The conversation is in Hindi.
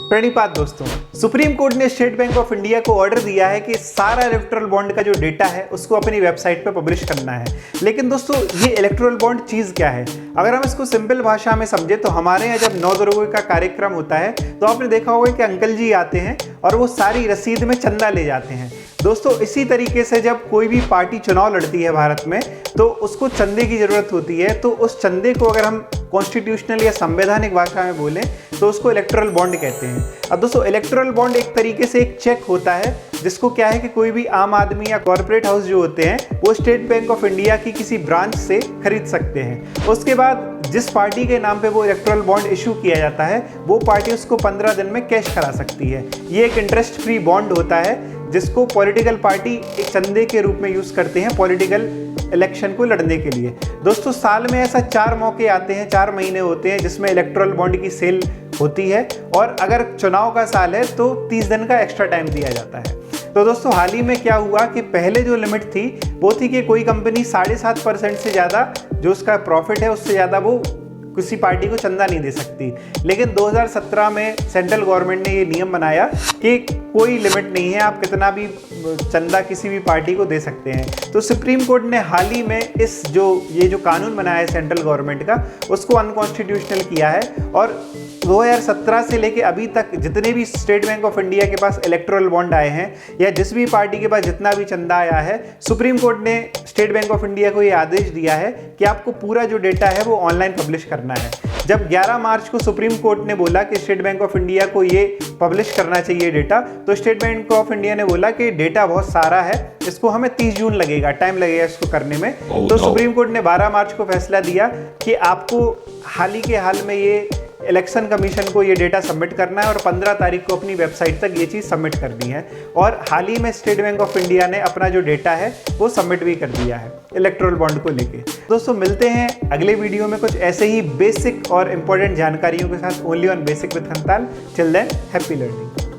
प्रणिपात दोस्तों, सुप्रीम कोर्ट ने स्टेट बैंक ऑफ इंडिया को ऑर्डर दिया है कि सारा इलेक्टोरल बॉन्ड का जो डेटा है उसको अपनी वेबसाइट पर पब्लिश करना है। लेकिन दोस्तों ये इलेक्टोरल बॉन्ड चीज़ क्या है? अगर हम इसको सिंपल भाषा में समझे तो हमारे यहाँ जब 9 दरोगे का कार्यक्रम होता है तो आपने देखा होगा कि अंकल जी आते हैं और वो सारी रसीद में चंदा ले जाते हैं। दोस्तों इसी तरीके से जब कोई भी पार्टी चुनाव लड़ती है भारत में तो उसको चंदे की ज़रूरत होती है। तो उस चंदे को अगर हम कॉन्स्टिट्यूशनल या संवैधानिक भाषा में बोलें तो उसको इलेक्टोरल बॉन्ड कहते हैं। अब दोस्तों इलेक्टोरल बॉन्ड एक तरीके से एक चेक होता है जिसको क्या है कि कोई भी आम आदमी या कॉर्पोरेट हाउस जो होते हैं वो स्टेट बैंक ऑफ इंडिया की किसी ब्रांच से खरीद सकते हैं। उसके बाद जिस पार्टी के नाम पे वो इलेक्टोरल बॉन्ड इशू किया जाता है वो पार्टी उसको 15 दिन में कैश करा सकती है। ये एक इंटरेस्ट फ्री बॉन्ड होता है जिसको पॉलिटिकल पार्टी एक चंदे के रूप में यूज़ करते हैं पॉलिटिकल इलेक्शन को लड़ने के लिए। दोस्तों साल में ऐसा 4 मौके आते हैं, 4 महीने होते हैं जिसमें इलेक्टोरल बॉन्ड की सेल होती है और अगर चुनाव का साल है तो 30 दिन का एक्स्ट्रा टाइम दिया जाता है। तो दोस्तों हाल ही में क्या हुआ कि पहले जो लिमिट थी वो थी कि कोई कंपनी 7.5% से ज़्यादा जो उसका प्रॉफिट है उससे ज़्यादा वो किसी पार्टी को चंदा नहीं दे सकती। लेकिन 2017 में सेंट्रल गवर्नमेंट ने ये नियम बनाया कि कोई लिमिट नहीं है, आप कितना भी चंदा किसी भी पार्टी को दे सकते हैं। तो सुप्रीम कोर्ट ने हाल ही में ये जो कानून बनाया है सेंट्रल गवर्नमेंट का उसको अनकॉन्स्टिट्यूशनल किया है और 2017 से लेके अभी तक जितने भी स्टेट बैंक ऑफ इंडिया के पास इलेक्टोरल बॉन्ड आए हैं या जिस भी पार्टी के पास जितना भी चंदा आया है, सुप्रीम कोर्ट ने स्टेट बैंक ऑफ इंडिया को ये आदेश दिया है कि आपको पूरा जो डेटा है वो ऑनलाइन पब्लिश करना है। जब 11 मार्च को सुप्रीम कोर्ट ने बोला कि स्टेट बैंक ऑफ इंडिया को ये पब्लिश करना चाहिए डेटा, तो स्टेट बैंक ऑफ इंडिया ने बोला कि डेटा बहुत सारा है, इसको हमें 30 जून लगेगा, टाइम लगेगा इसको करने में। तो सुप्रीम कोर्ट ने 12 मार्च को फैसला दिया कि आपको हाल ही के हाल में ये इलेक्शन कमीशन को ये डेटा सबमिट करना है और 15 तारीख को अपनी वेबसाइट तक ये चीज़ सबमिट करनी है। और हाल ही में स्टेट बैंक ऑफ इंडिया ने अपना जो डेटा है वो सबमिट भी कर दिया है इलेक्टोरल बॉन्ड को लेके। दोस्तों मिलते हैं अगले वीडियो में कुछ ऐसे ही बेसिक और इंपॉर्टेंट जानकारियों के साथ ओनली ऑन बेसिक विद हंताल। Till then happy learning.